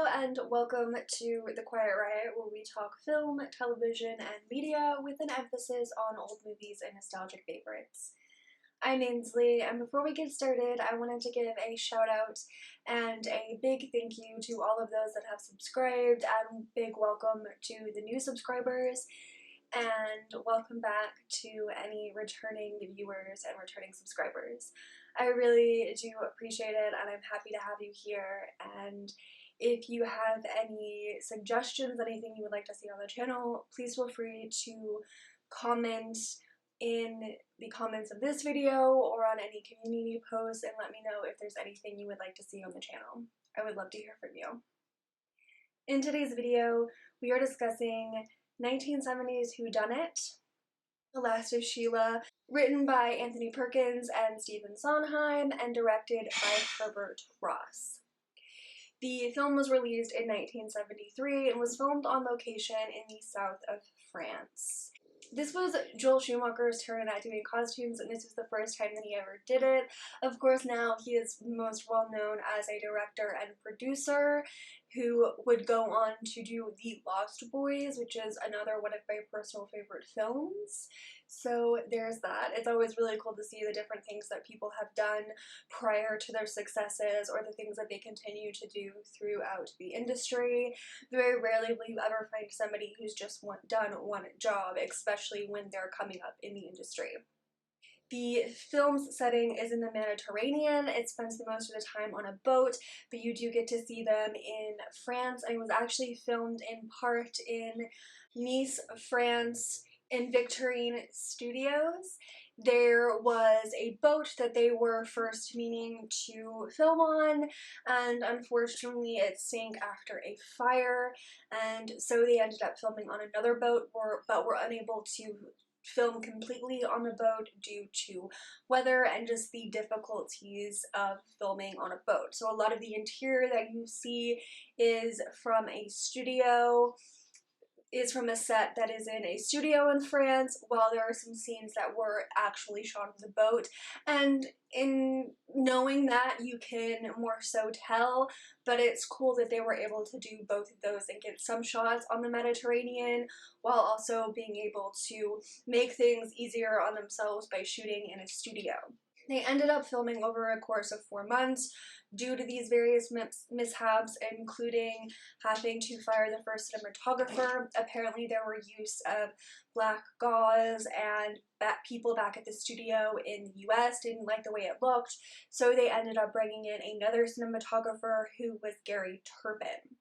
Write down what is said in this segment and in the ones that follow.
Hello and welcome to the Quiet Riot, where we talk film, television, and media with an emphasis on old movies and nostalgic favorites. I'm Ainsley, and before we get started, I wanted to give a shout out and a big thank you to all of those that have subscribed, and big welcome to the new subscribers, and welcome back to any returning viewers and returning subscribers. I really do appreciate it, and I'm happy to have you here. And if you have any suggestions, anything you would like to see on the channel, please feel free to comment in the comments of this video or on any community posts and let me know if there's anything you would like to see on the channel. I would love to hear from you. In today's video, we are discussing 1970s whodunit, The Last of Sheila, written by Anthony Perkins and Stephen Sondheim and directed by Herbert Ross. The film was released in 1973 and was filmed on location in the south of France. This was Joel Schumacher's turn at doing costumes, and this was the first time that he ever did it. Of course, now he is most well known as a director and producer who would go on to do The Lost Boys, which is another one of my personal favorite films. So there's that. It's always really cool to see the different things that people have done prior to their successes or the things that they continue to do throughout the industry. Very rarely will you ever find somebody who's just done one job, especially when they're coming up in the industry. The film's setting is in the Mediterranean. It spends the most of the time on a boat, but you do get to see them in France, and it was actually filmed in part in Nice, France, in Victorine Studios. There was a boat that they were first meaning to film on, and unfortunately it sank after a fire, and so they ended up filming on another boat, but were unable to film completely on the boat due to weather and just the difficulties of filming on a boat. So a lot of the interior that you see is from a studio, is from a set that is in a studio in France, while there are some scenes that were actually shot on the boat. And in knowing that, you can more so tell, but it's cool that they were able to do both of those and get some shots on the Mediterranean while also being able to make things easier on themselves by shooting in a studio. They ended up filming over a course of 4 months due to these various mishaps, including having to fire the first cinematographer. Apparently there were use of black gauze, and people back at the studio in the US didn't like the way it looked, so they ended up bringing in another cinematographer who was Gary Turpin.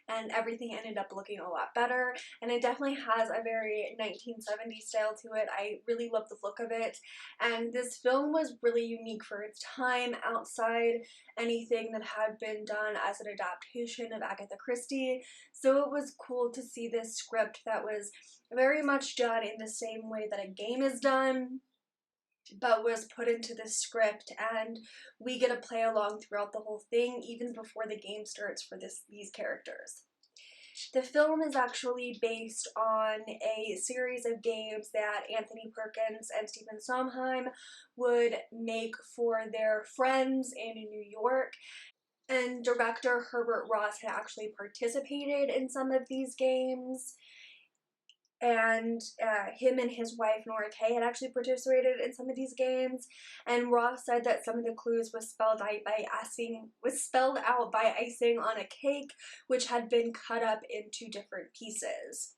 And everything ended up looking a lot better, and it definitely has a very 1970s style to it. I really love the look of it, and this film was really unique for its time outside anything that had been done as an adaptation of Agatha Christie, so it was cool to see this script that was very much done in the same way that a game is done, but was put into the script, and we get to play along throughout the whole thing even before the game starts for these characters. The film is actually based on a series of games that Anthony Perkins and Stephen Sondheim would make for their friends in New York, and director Herbert Ross had actually participated in some of these games. And him and his wife Nora Kay had actually participated in some of these games, and Ross said that some of the clues was spelled out by icing on a cake, which had been cut up into different pieces.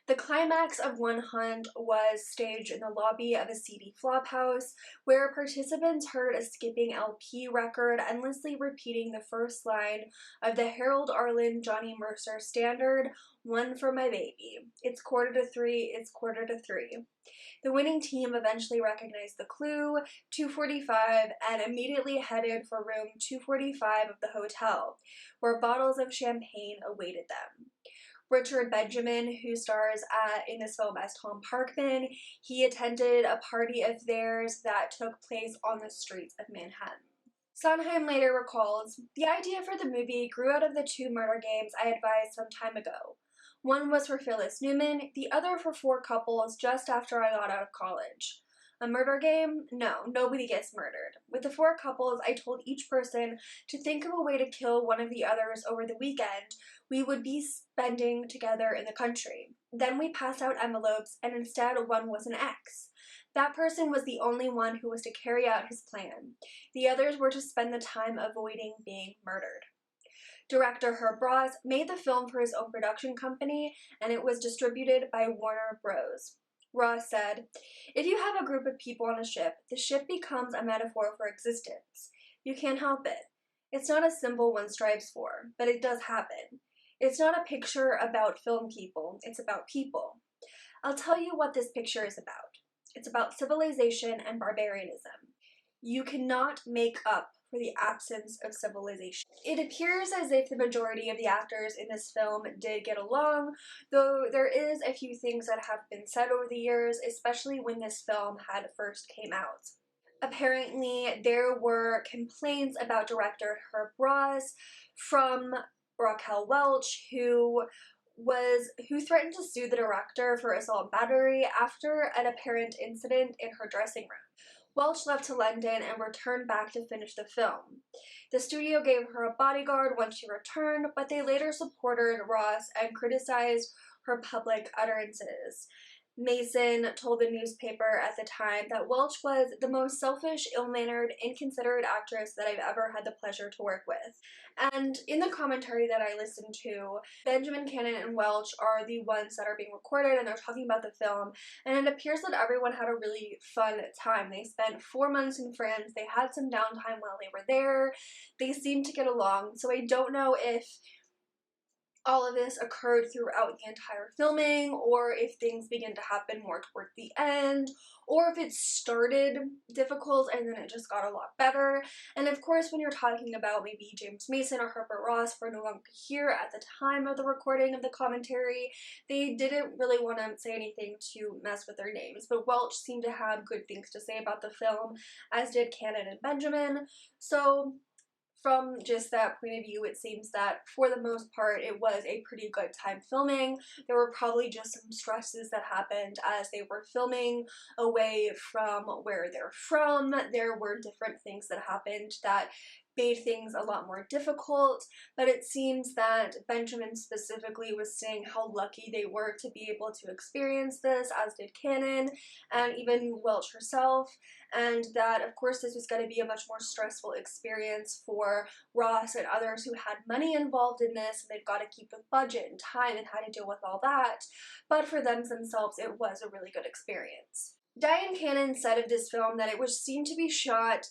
The climax of one hunt was staged in the lobby of a seedy flophouse, where participants heard a skipping LP record endlessly repeating the first line of the Harold Arlen Johnny Mercer standard, "One for my baby. It's 2:45, it's 2:45. The winning team eventually recognized the clue, 245, and immediately headed for room 245 of the hotel, where bottles of champagne awaited them. Richard Benjamin, who stars in this film as Tom Parkman, he attended a party of theirs that took place on the streets of Manhattan. Sondheim later recalls, "The idea for the movie grew out of the 2 murder games I advised some time ago. One was for Phyllis Newman, the other for 4 couples just after I got out of college. A murder game? No, nobody gets murdered. With the 4 couples, I told each person to think of a way to kill one of the others over the weekend we would be spending together in the country. Then we passed out envelopes, and instead one was an X. That person was the only one who was to carry out his plan. The others were to spend the time avoiding being murdered. Director Herb Ross made the film for his own production company, and it was distributed by Warner Bros. Ross said, "If you have a group of people on a ship, the ship becomes a metaphor for existence. You can't help it. It's not a symbol one strives for, but it does happen. It's not a picture about film people, it's about people. I'll tell you what this picture is about. It's about civilization and barbarianism. You cannot make up for the absence of civilization." It appears as if the majority of the actors in this film did get along, though there is a few things that have been said over the years, especially when this film had first came out. Apparently, there were complaints about director Herb Ross from Raquel Welch, who threatened to sue the director for assault and battery after an apparent incident in her dressing room. Welch left to London and returned back to finish the film. The studio gave her a bodyguard once she returned, but they later supported Ross and criticized her public utterances. Mason told the newspaper at the time that Welch was the most selfish, ill-mannered, inconsiderate actress that I've ever had the pleasure to work with. And in the commentary that I listened to, Benjamin Cannon and Welch are the ones that are being recorded, and they're talking about the film, and it appears that everyone had a really fun time. They spent 4 months in France, they had some downtime while they were there, they seemed to get along, so I don't know if all of this occurred throughout the entire filming, or if things begin to happen more toward the end, or if it started difficult and then it just got a lot better. And of course, when you're talking about maybe James Mason or Herbert Ross, who are no longer here at the time of the recording of the commentary, they didn't really want to say anything to mess with their names, but Welch seemed to have good things to say about the film, as did Cannon and Benjamin. So from just that point of view, it seems that for the most part it was a pretty good time filming. There were probably just some stresses that happened as they were filming away from where they're from. There were different things that happened that made things a lot more difficult, but it seems that Benjamin specifically was saying how lucky they were to be able to experience this, as did Cannon and even Welch herself, and that of course this was going to be a much more stressful experience for Ross and others who had money involved in this, and they've got to keep with budget and time and how to deal with all that, but for them themselves it was a really good experience. Dyan Cannon said of this film that it was seen to be shot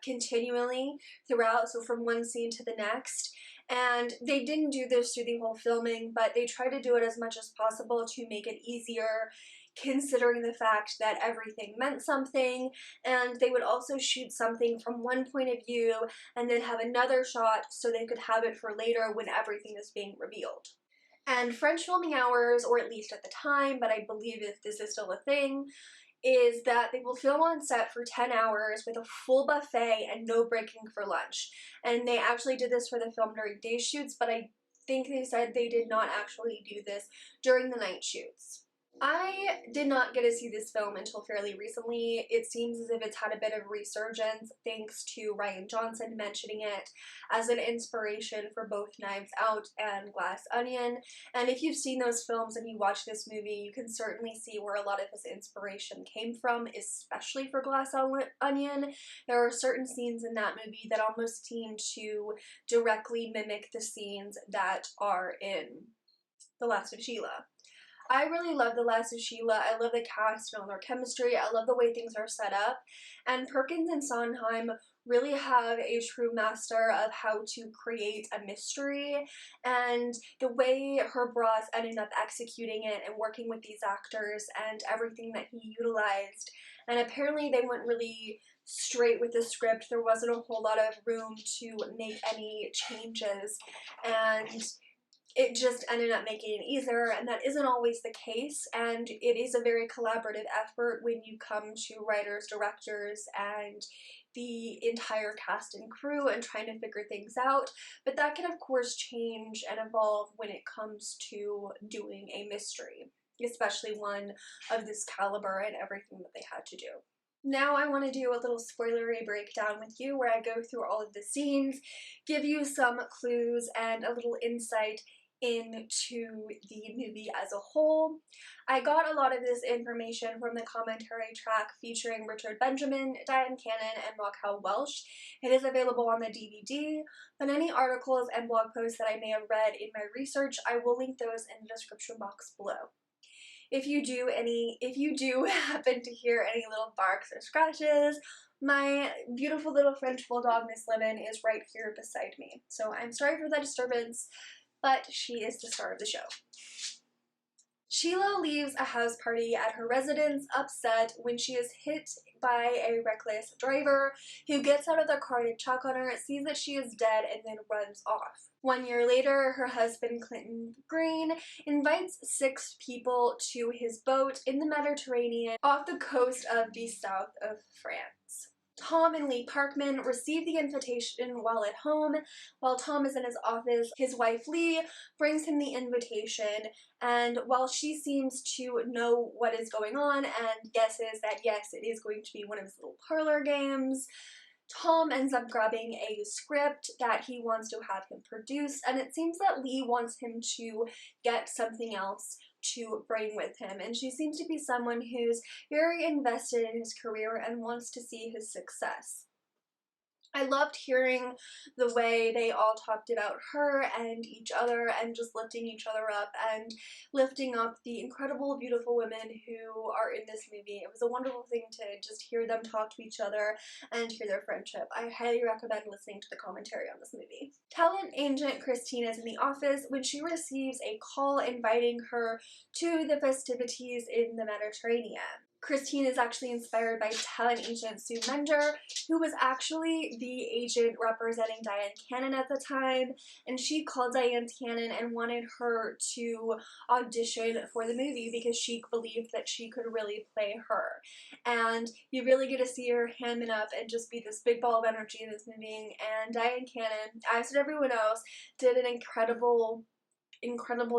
continually throughout, so from one scene to the next, and they didn't do this through the whole filming, but they tried to do it as much as possible to make it easier, considering the fact that everything meant something, and they would also shoot something from one point of view and then have another shot so they could have it for later when everything is being revealed. And French filming hours, or at least at the time, but I believe if this is still a thing, is that they will film on set for 10 hours with a full buffet and no breaking for lunch. And they actually did this for the film during day shoots, but I think they said they did not actually do this during the night shoots. I did not get to see this film until fairly recently. It seems as if it's had a bit of resurgence thanks to Rian Johnson mentioning it as an inspiration for both Knives Out and Glass Onion. And if you've seen those films and you watch this movie, you can certainly see where a lot of his inspiration came from, especially for Glass Onion. There are certain scenes in that movie that almost seem to directly mimic the scenes that are in The Last of Sheila. I really love The Last of Sheila. I love the cast and all their chemistry. I love the way things are set up. And Perkins and Sondheim really have a true master of how to create a mystery, and the way Herb Ross ended up executing it and working with these actors and everything that he utilized. And apparently they went really straight with the script. There wasn't a whole lot of room to make any changes, and it just ended up making it easier, and that isn't always the case, and it is a very collaborative effort when you come to writers, directors, and the entire cast and crew and trying to figure things out. But that can of course change and evolve when it comes to doing a mystery, especially one of this caliber and everything that they had to do. Now I want to do a little spoilery breakdown with you where I go through all of the scenes, give you some clues and a little insight into the movie as a whole. I got a lot of this information from the commentary track featuring Richard Benjamin, Dyan and Raquel Welch. It is available on the DVD, but any articles and blog posts that I may have read in my research, I will link those in the description box below. If you do happen to hear any little barks or scratches, my beautiful little French bulldog, Miss Lemon, is right here beside me. So I'm sorry for the disturbance, but she is the star of the show. Sheila leaves a house party at her residence upset when she is hit by a reckless driver who gets out of the car to check on her, sees that she is dead, and then runs off. 1 year later, her husband Clinton Green invites 6 people to his boat in the Mediterranean off the coast of the south of France. Tom and Lee Parkman receive the invitation while at home. While Tom is in his office, his wife Lee brings him the invitation, and while she seems to know what is going on and guesses that yes, it is going to be one of his little parlor games, Tom ends up grabbing a script that he wants to have him produce, and it seems that Lee wants him to get something else to bring with him, and she seems to be someone who's very invested in his career and wants to see his success. I loved hearing the way they all talked about her and each other and just lifting each other up and lifting up the incredible, beautiful women who are in this movie. It was a wonderful thing to just hear them talk to each other and hear their friendship. I highly recommend listening to the commentary on this movie. Talent agent Christine is in the office when she receives a call inviting her to the festivities in the Mediterranean. Christine is actually inspired by talent agent Sue Mender, who was actually the agent representing Dyan Cannon at the time, and she called Dyan Cannon and wanted her to audition for the movie because she believed that she could really play her. And you really get to see her hamming up and just be this big ball of energy in this movie, and Dyan Cannon, as did everyone else, did an incredible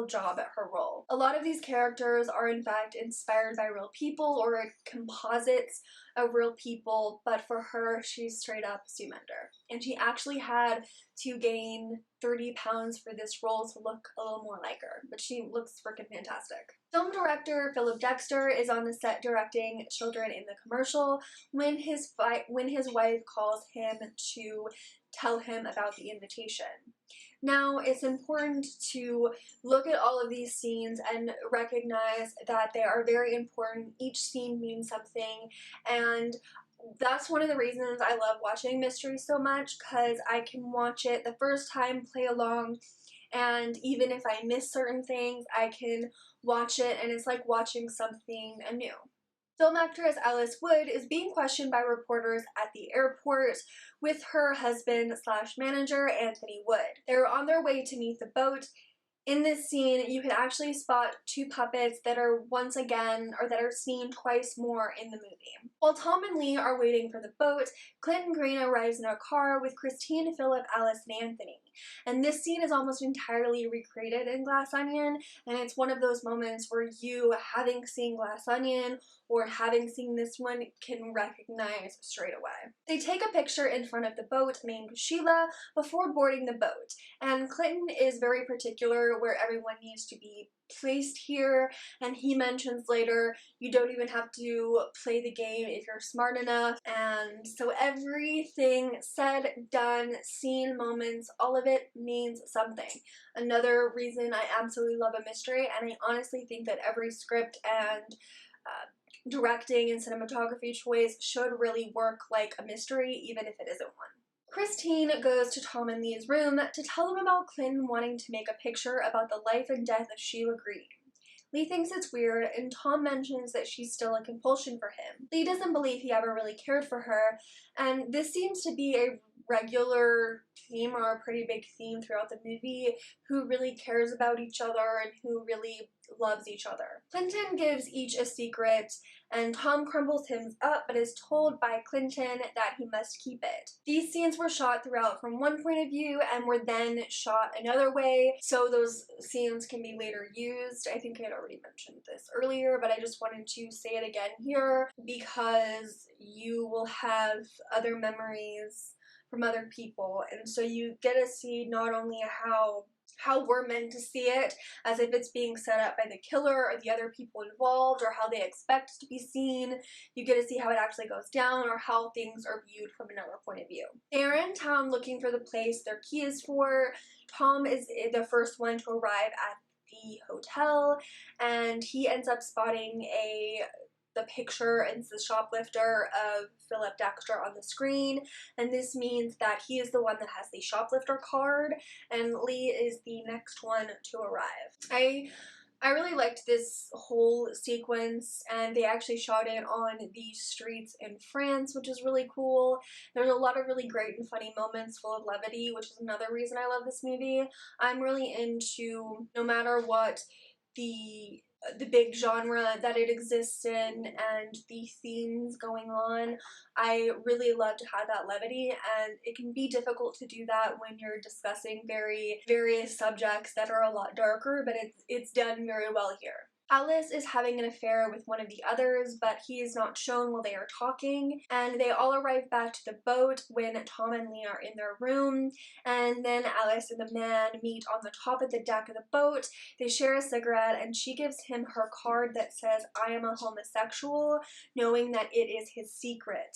job at her role. A lot of these characters are in fact inspired by real people or composites of real people, but for her, she's straight up Sue Mender. And she actually had to gain 30 pounds for this role to look a little more like her, but she looks freaking fantastic. Film director Philip Dexter is on the set directing children in the commercial when his wife calls him to tell him about the invitation. Now, it's important to look at all of these scenes and recognize that they are very important. Each scene means something, and that's one of the reasons I love watching mysteries so much, because I can watch it the first time, play along, and even if I miss certain things, I can watch it and it's like watching something anew. Film actress Alice Wood is being questioned by reporters at the airport with her husband/manager Anthony Wood. They're on their way to meet the boat. In this scene, you can actually spot 2 puppets that are that are seen twice more in the movie. While Tom and Lee are waiting for the boat, Clinton Green arrives in a car with Christine, Philip, Alice, and Anthony. And this scene is almost entirely recreated in Glass Onion, and it's one of those moments where you, having seen Glass Onion or having seen this one, can recognize straight away. They take a picture in front of the boat named Sheila before boarding the boat, and Clinton is very particular where everyone needs to be placed here, and he mentions later you don't even have to play the game if you're smart enough. And so everything said, done, seen, moments, all of it means something. Another reason I absolutely love a mystery, and I honestly think that every script and directing and cinematography choice should really work like a mystery, even if it isn't one. Christine goes to Tom and Lee's room to tell them about Clinton wanting to make a picture about the life and death of Sheila Green. Lee thinks it's weird, and Tom mentions that she's still a compulsion for him. Lee doesn't believe he ever really cared for her, and this seems to be a regular theme or a pretty big theme throughout the movie, who really cares about each other and who really loves each other. Clinton gives each a secret, and Tom crumbles his up but is told by Clinton that he must keep it. These scenes were shot throughout from one point of view and were then shot another way, so those scenes can be later used. I think I had already mentioned this earlier, but I just wanted to say it again here because you will have other memories from other people, and so you get to see not only how we're meant to see it, as if it's being set up by the killer or the other people involved, or how they expect it to be seen. You get to see how it actually goes down, or how things are viewed from another point of view. They're in town looking for the place their key is for. Tom is the first one to arrive at the hotel, and he ends up spotting the picture and the shoplifter of Philip Dexter on the screen, and this means that he is the one that has the shoplifter card, and Lee is the next one to arrive. I really liked this whole sequence, and they actually shot it on the streets in France, which is really cool. There's a lot of really great and funny moments full of levity, which is another reason I love this movie. I'm really into, no matter what the big genre that it exists in and the themes going on, I really love to have that levity, and it can be difficult to do that when you're discussing very various subjects that are a lot darker, but it's done very well here. Alice is having an affair with one of the others, but he is not shown while they are talking, and they all arrive back to the boat when Tom and Lee are in their room, and then Alice and the man meet on the top of the deck of the boat. They share a cigarette, and she gives him her card that says, "I am a homosexual," knowing that it is his secret.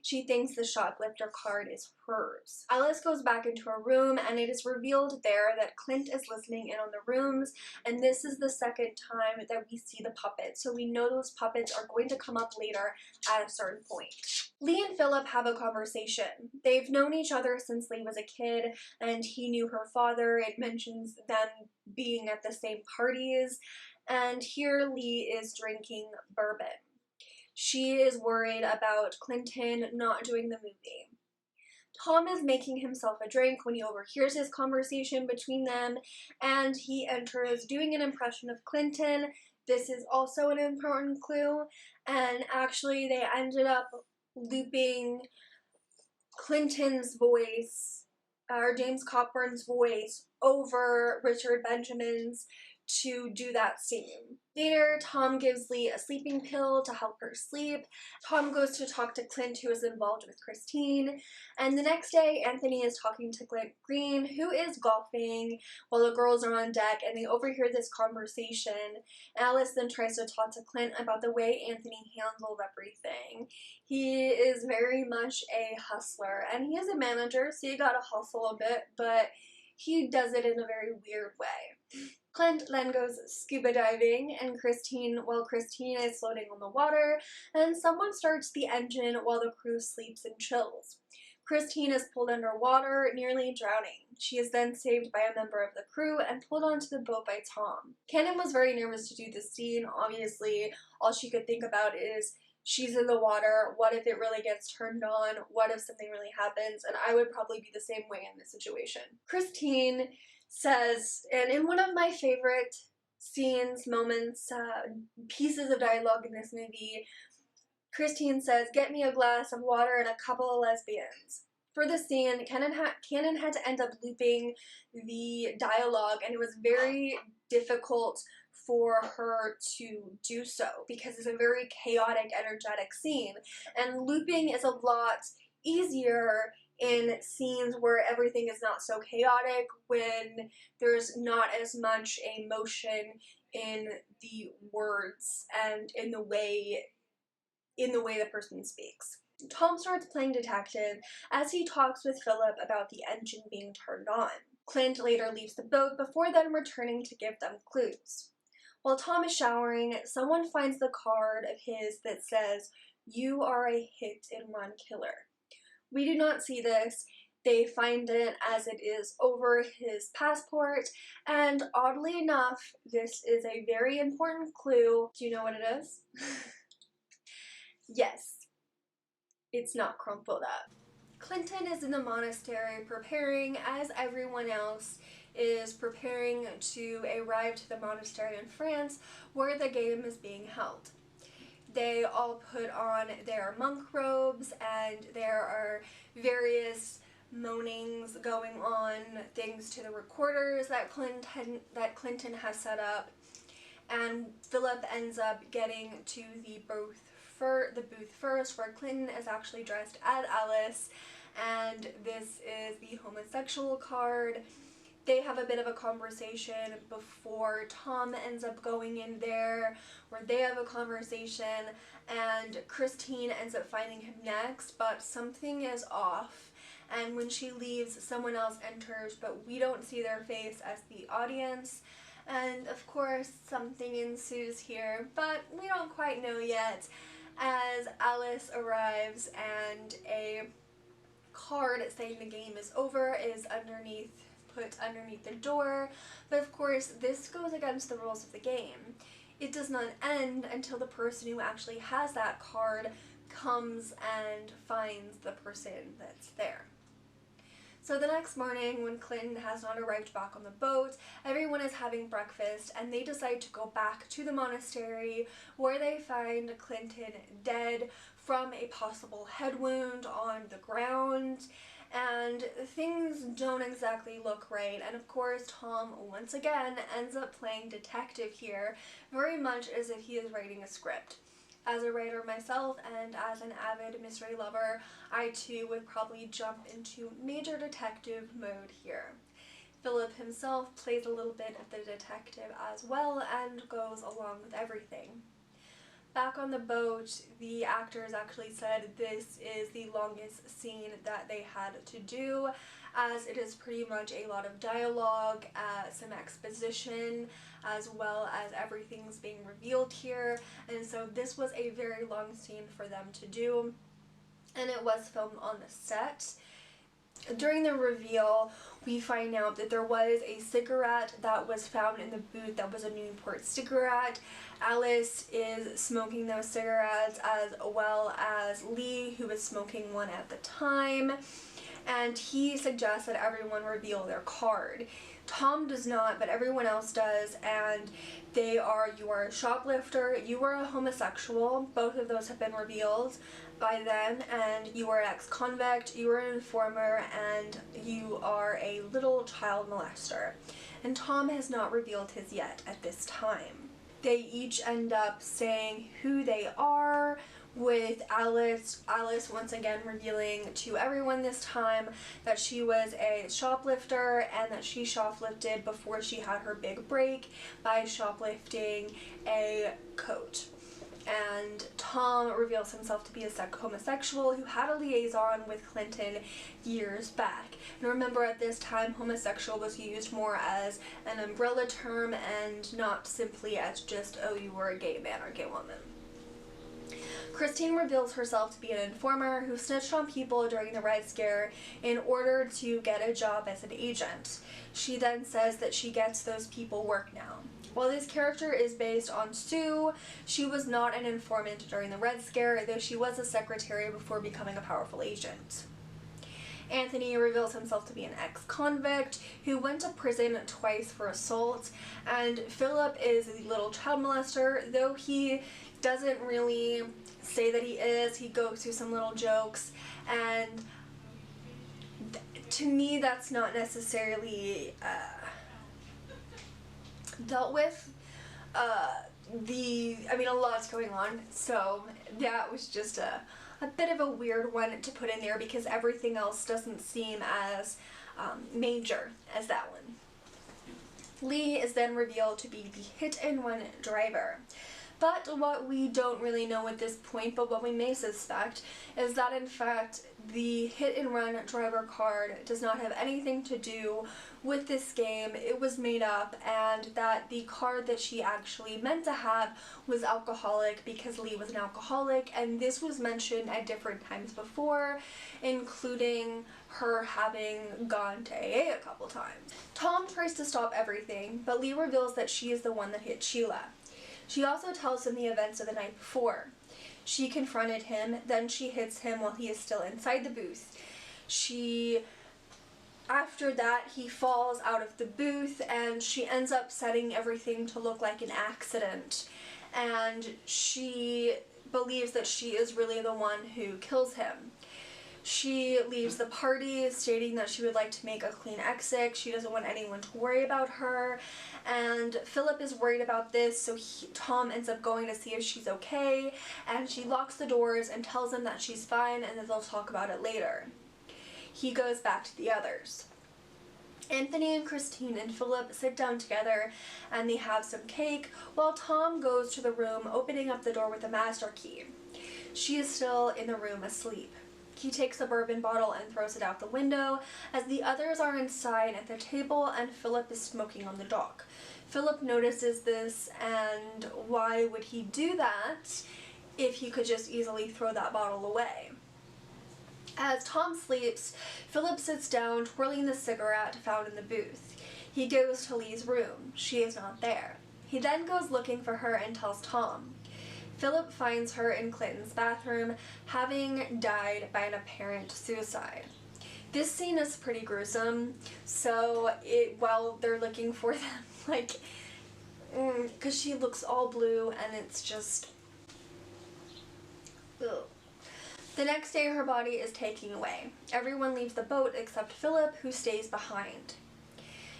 She thinks the shoplifter card is hers. Alice goes back into her room, and it is revealed there that Clint is listening in on the rooms, and this is the second time that we see the puppets, so we know those puppets are going to come up later at a certain point. Lee and Philip have a conversation. They've known each other since Lee was a kid, and he knew her father. It mentions them being at the same parties, and here Lee is drinking bourbon. She is worried about Clinton not doing the movie. Tom is making himself a drink when he overhears his conversation between them, and he enters doing an impression of Clinton. This is also an important clue, and actually they ended up looping Clinton's voice, or James Cockburn's voice, over Richard Benjamin's to do that scene. Later, Tom gives Lee a sleeping pill to help her sleep. Tom goes to talk to Clint, who is involved with Christine, and the next day, Anthony is talking to Clint Green, who is golfing while the girls are on deck, and they overhear this conversation. Alice then tries to talk to Clint about the way Anthony handled everything. He is very much a hustler, and he is a manager, so you gotta hustle a bit, but he does it in a very weird way. Clint then goes scuba diving, and Christine is floating on the water, and someone starts the engine while the crew sleeps and chills. Christine is pulled underwater, nearly drowning. She is then saved by a member of the crew and pulled onto the boat by Tom. Cannon was very nervous to do this scene. Obviously, all she could think about is, she's in the water, what if it really gets turned on, what if something really happens, and I would probably be the same way in this situation. Christine says, and in one of my favorite scenes, moments, pieces of dialogue in this movie, Christine says, "Get me a glass of water and a couple of lesbians." For the scene, Cannon had to end up looping the dialogue, and it was very difficult for her to do so because it's a very chaotic, energetic scene, and looping is a lot easier in scenes where everything is not so chaotic, when there's not as much emotion in the words and in the way the person speaks. Tom starts playing detective as he talks with Philip about the engine being turned on. Clint later leaves the boat before then returning to give them clues. While Tom is showering, someone finds the card of his that says, "You are a hit-and-run killer." We do not see this. They find it as it is over his passport, and oddly enough, this is a very important clue. Do you know what it is? Yes, it's not crumpled up. Clinton is in the monastery preparing, as everyone else is preparing to arrive to the monastery in France where the game is being held. They all put on their monk robes, and there are various moanings going on, thanks to the recorders that Clinton has set up, and Philip ends up getting to the booth first, where Clinton is actually dressed as Alice, and this is the homosexual card. They have a bit of a conversation before Tom ends up going in there, where they have a conversation, and Christine ends up finding him next, but something is off, and when she leaves, someone else enters, but we don't see their face as the audience, and of course something ensues here, but we don't quite know yet, as Alice arrives and a card saying the game is over is put underneath the door, but of course this goes against the rules of the game. It does not end until the person who actually has that card comes and finds the person that's there. So the next morning, when Clinton has not arrived back on the boat, everyone is having breakfast, and they decide to go back to the monastery, where they find Clinton dead from a possible head wound on the ground, and things don't exactly look right. And of course, Tom once again ends up playing detective here, very much as if he is writing a script. As a writer myself and as an avid mystery lover, I too would probably jump into major detective mode here. Philip himself plays a little bit of the detective as well and goes along with everything. Back on the boat, the actors actually said this is the longest scene that they had to do, as it is pretty much a lot of dialogue, some exposition, as well as everything's being revealed here, and so this was a very long scene for them to do, and it was filmed on the set. During the reveal, we find out that there was a cigarette that was found in the booth that was a Newport cigarette. Alice is smoking those cigarettes, as well as Lee, who was smoking one at the time, and he suggests that everyone reveal their card. Tom does not, but everyone else does, and they are: you are a shoplifter, you are a homosexual, both of those have been revealed by then, and you are an ex-convict, you are an informer, and you are a little child molester. And Tom has not revealed his yet at this time. They each end up saying who they are, with Alice once again revealing to everyone this time that she was a shoplifter, and that she shoplifted before she had her big break by shoplifting a coat. And Tom reveals himself to be a homosexual who had a liaison with Clinton years back. And remember, at this time, homosexual was used more as an umbrella term and not simply as just, oh, you were a gay man or gay woman. Christine reveals herself to be an informer who snitched on people during the Red Scare in order to get a job as an agent. She then says that she gets those people work now. While this character is based on Sue, she was not an informant during the Red Scare, though she was a secretary before becoming a powerful agent. Anthony reveals himself to be an ex-convict who went to prison twice for assault, and Philip is a little child molester, though he doesn't really say that he is. He goes through some little jokes, and to me that's not necessarily dealt with. A lot's going on, so that was just a bit of a weird one to put in there, because everything else doesn't seem as major as that one. Lee is then revealed to be the hit-and-run driver. But what we don't really know at this point, but what we may suspect, is that in fact the hit-and-run driver card does not have anything to do with this game. It was made up, and that the card that she actually meant to have was alcoholic, because Lee was an alcoholic, and this was mentioned at different times before, including her having gone to AA a couple times. Tom tries to stop everything, but Lee reveals that she is the one that hit Sheila. She also tells him the events of the night before. She confronted him, then she hits him while he is still inside the booth. After that, he falls out of the booth, and she ends up setting everything to look like an accident. And she believes that she is really the one who kills him. She leaves the party, stating that she would like to make a clean exit. She doesn't want anyone to worry about her. And Philip is worried about this, so Tom ends up going to see if she's okay. And she locks the doors and tells him that she's fine and that they'll talk about it later. He goes back to the others. Anthony and Christine and Philip sit down together and they have some cake while Tom goes to the room, opening up the door with a master key. She is still in the room asleep. He takes a bourbon bottle and throws it out the window as the others are inside at the table and Philip is smoking on the dock. Philip notices this, and why would he do that if he could just easily throw that bottle away? As Tom sleeps, Philip sits down, twirling the cigarette found in the booth. He goes to Lee's room. She is not there. He then goes looking for her and tells Tom. Philip finds her in Clinton's bathroom, having died by an apparent suicide. This scene is pretty gruesome, so while they're looking for them, because she looks all blue and it's just, ugh. The next day, her body is taken away. Everyone leaves the boat except Philip, who stays behind.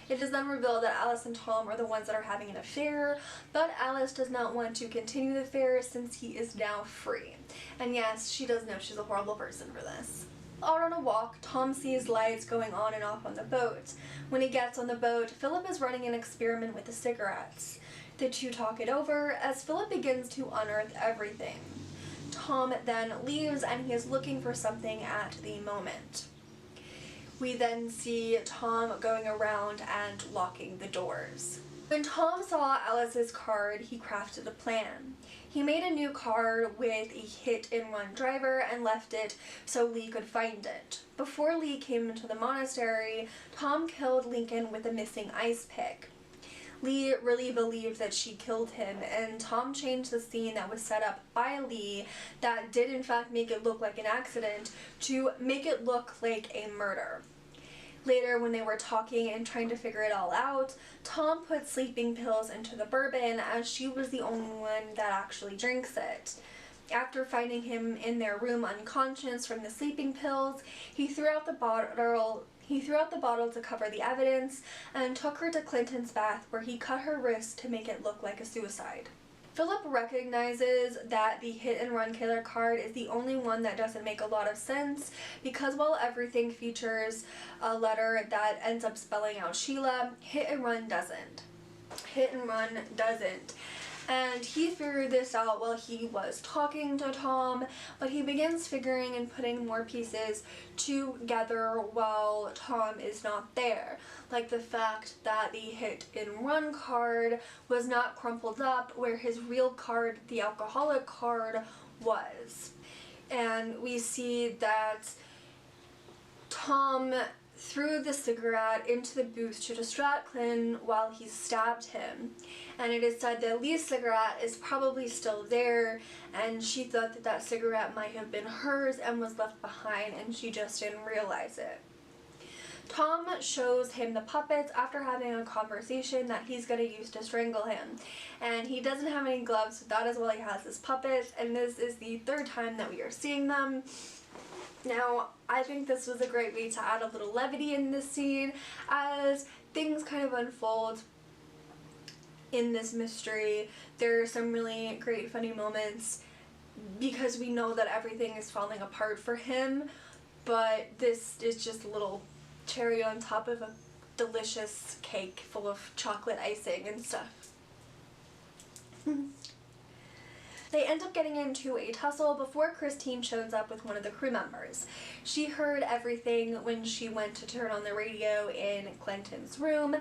It is then revealed that Alice and Tom are the ones that are having an affair, but Alice does not want to continue the affair since he is now free. And yes, she does know she's a horrible person for this. Out on a walk, Tom sees lights going on and off on the boat. When he gets on the boat, Philip is running an experiment with the cigarettes. The two talk it over as Philip begins to unearth everything. Tom then leaves and he is looking for something at the moment. We then see Tom going around and locking the doors. When Tom saw Alice's card, he crafted a plan. He made a new card with a hit-and-run driver and left it so Lee could find it. Before Lee came into the monastery, Tom killed Lincoln with a missing ice pick. Lee really believed that she killed him, and Tom changed the scene that was set up by Lee that did in fact make it look like an accident to make it look like a murder. Later, when they were talking and trying to figure it all out, Tom put sleeping pills into the bourbon as she was the only one that actually drinks it. After finding him in their room unconscious from the sleeping pills, he threw out the bottle to cover the evidence and took her to Clinton's bath where he cut her wrist to make it look like a suicide. Philip recognizes that the hit-and-run killer card is the only one that doesn't make a lot of sense because while everything features a letter that ends up spelling out Sheila, hit-and-run doesn't. Hit-and-run doesn't. And he figured this out while he was talking to Tom, but he begins figuring and putting more pieces together while Tom is not there. Like the fact that the hit-and-run card was not crumpled up where his real card, the alcoholic card, was. And we see that Tom threw the cigarette into the booth to distract Clinton while he stabbed him. And it is said that Lee's cigarette is probably still there, and she thought that that cigarette might have been hers and was left behind, and she just didn't realize it. Tom shows him the puppets after having a conversation that he's going to use to strangle him. And he doesn't have any gloves, so that is why he has his puppets, and this is the third time that we are seeing them. Now, I think this was a great way to add a little levity in this scene as things kind of unfold in this mystery. There are some really great funny moments because we know that everything is falling apart for him, but this is just a little cherry on top of a delicious cake full of chocolate icing and stuff. They end up getting into a tussle before Christine shows up with one of the crew members. She heard everything when she went to turn on the radio in Clinton's room,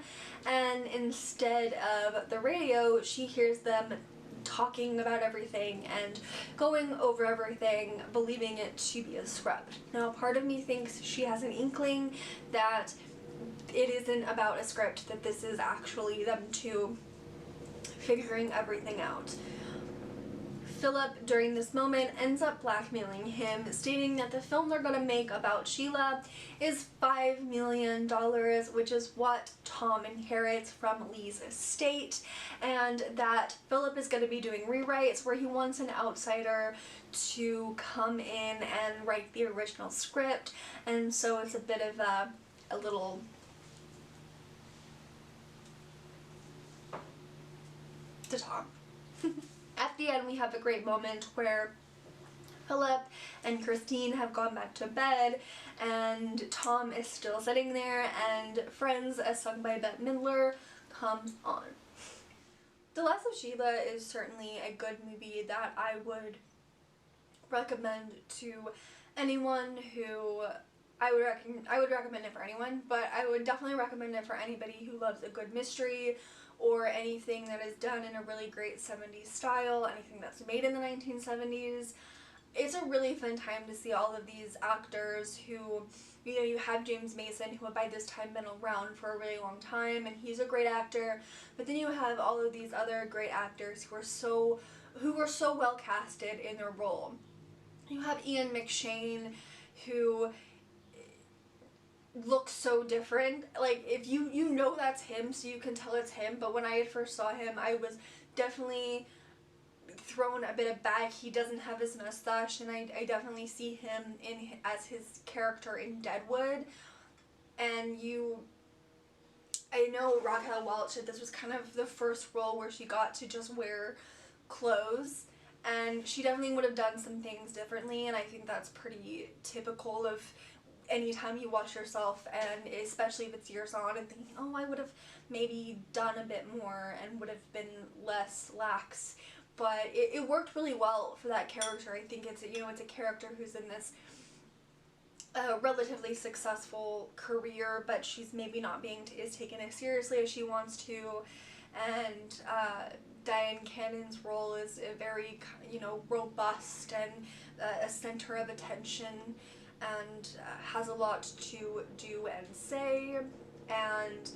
and instead of the radio, she hears them talking about everything and going over everything, believing it to be a script. Now, part of me thinks she has an inkling that it isn't about a script, that this is actually them two figuring everything out. Philip, during this moment, ends up blackmailing him, stating that the film they're going to make about Sheila is $5 million, which is what Tom inherits from Lee's estate, and that Philip is going to be doing rewrites where he wants an outsider to come in and write the original script, and so it's a bit of a little to Tom. At the end, we have a great moment where Philip and Christine have gone back to bed, and Tom is still sitting there, and Friends, as sung by Bette Midler, comes on. The Last of Sheila is certainly a good movie that I would recommend to anyone who... I would recommend it for anyone, but I would definitely recommend it for anybody who loves a good mystery, or anything that is done in a really great 70s style, anything that's made in the 1970s. It's a really fun time to see all of these actors who, you know, you have James Mason, who had by this time been around for a really long time, and he's a great actor, but then you have all of these other great actors who were so well casted in their role. You have Ian McShane, who looks so different. Like, if you know that's him, so you can tell it's him, but when I first saw him, I was definitely thrown a bit aback. He doesn't have his mustache, and I definitely see him as his character in Deadwood. And I know Raquel Welch, this was kind of the first role where she got to just wear clothes, and she definitely would have done some things differently, and I think that's pretty typical of anytime you watch yourself, and especially if it's years on, and thinking, oh, I would have maybe done a bit more and would have been less lax. But it worked really well for that character. I think it's a character who's in this relatively successful career, but she's maybe not being taken as seriously as she wants to, and Dyan Cannon's role is a very, robust and a center of attention, and has a lot to do and say, and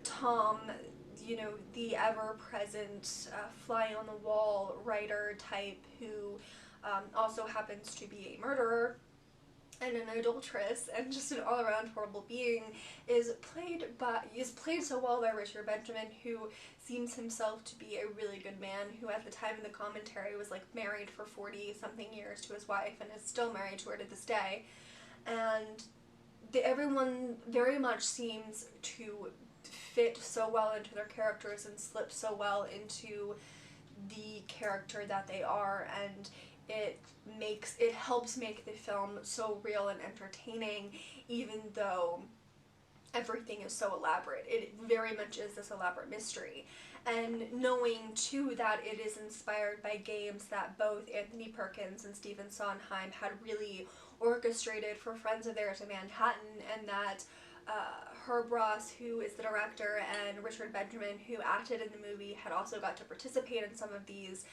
Tom, the ever-present fly-on-the-wall writer type who also happens to be a murderer and an adulteress and just an all-around horrible being, is played so well by Richard Benjamin, who seems himself to be a really good man, who at the time of the commentary was like married for 40-something years to his wife and is still married to her to this day. And everyone very much seems to fit so well into their characters and slip so well into the character that they are, and it helps make the film so real and entertaining, even though everything is so elaborate. It very much is this elaborate mystery. And knowing, too, that it is inspired by games that both Anthony Perkins and Stephen Sondheim had really orchestrated for friends of theirs in Manhattan, and that Herb Ross, who is the director, and Richard Benjamin, who acted in the movie, had also got to participate in some of these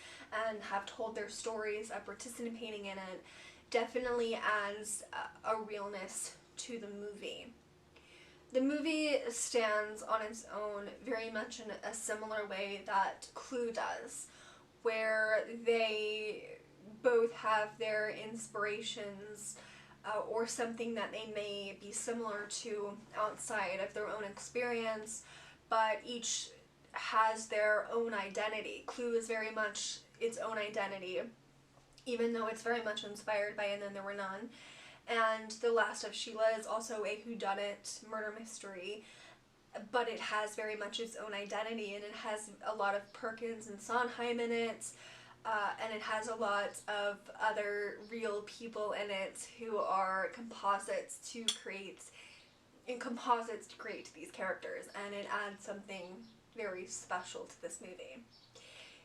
and have told their stories of participating in it, definitely adds a realness to the movie. The movie stands on its own very much in a similar way that Clue does, where they both have their inspirations or something that they may be similar to outside of their own experience, but each has their own identity. Clue is very much its own identity, even though it's very much inspired by And Then There Were None. And The Last of Sheila is also a whodunit murder mystery, but it has very much its own identity, and it has a lot of Perkins and Sondheim in it, and it has a lot of other real people in it who are composites to create these characters, and it adds something very special to this movie.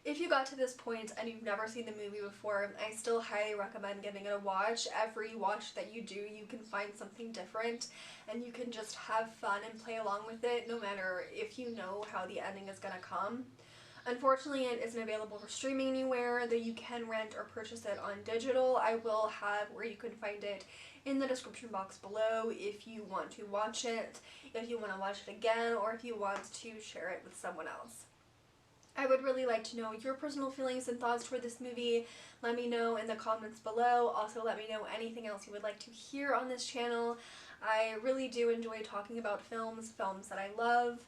If you got to this point and you've never seen the movie before, I still highly recommend giving it a watch. Every watch that you do, you can find something different, and you can just have fun and play along with it, no matter if you know how the ending is going to come. Unfortunately, it isn't available for streaming anywhere, though you can rent or purchase it on digital. I will have where you can find it in the description box below if you want to watch it, if you want to watch it again, or if you want to share it with someone else. I would really like to know your personal feelings and thoughts toward this movie. Let me know in the comments below. Also, let me know anything else you would like to hear on this channel. I really do enjoy talking about films that I love.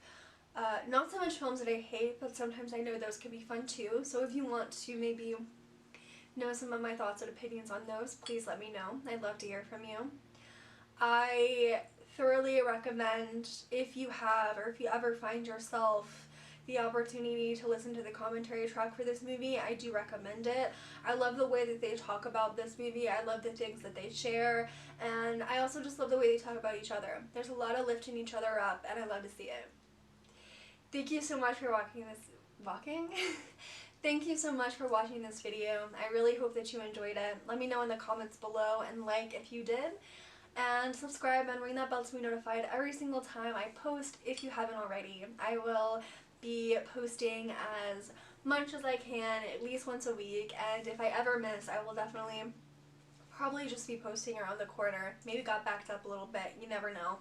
Not so much films that I hate, but sometimes I know those can be fun too. So if you want to maybe know some of my thoughts and opinions on those, please let me know. I'd love to hear from you. I thoroughly recommend, if you have or if you ever find yourself the opportunity to listen to the commentary track for this movie, I do recommend it. I love the way that they talk about this movie. I love the things that they share, and I also just love the way they talk about each other. There's a lot of lifting each other up, and I love to see it. Thank you so much for Thank you so much for watching this video. I really hope that you enjoyed it. Let me know in the comments below and like if you did. And subscribe and ring that bell to be notified every single time I post if you haven't already. I will be posting as much as I can, at least once a week, and if I ever miss, I will definitely probably just be posting around the corner. Maybe got backed up a little bit, you never know.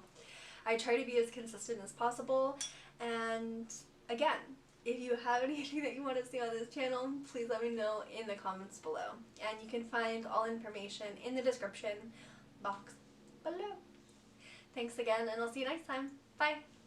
I try to be as consistent as possible, and again, if you have anything that you want to see on this channel, please let me know in the comments below. And you can find all information in the description box below. Thanks again, and I'll see you next time. Bye!